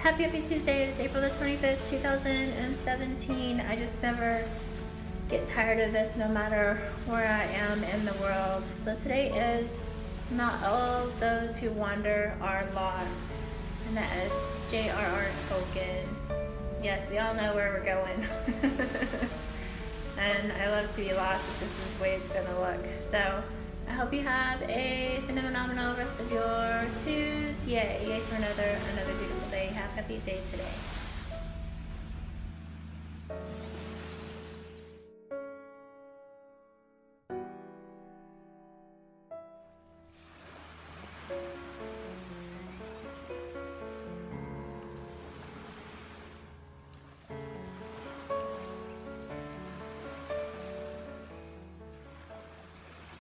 Happy Tuesday. It's April the 25th, 2017. I just never get tired of this no matter where I am in the world. So today is not all those who wander are lost. And that is J.R.R. Tolkien. Yes, we all know where we're going. And I love to be lost if this is the way it's gonna look. So I hope you have a phenomenal rest of your Tuesday. Yay for another beautiful day. Have a happy day today.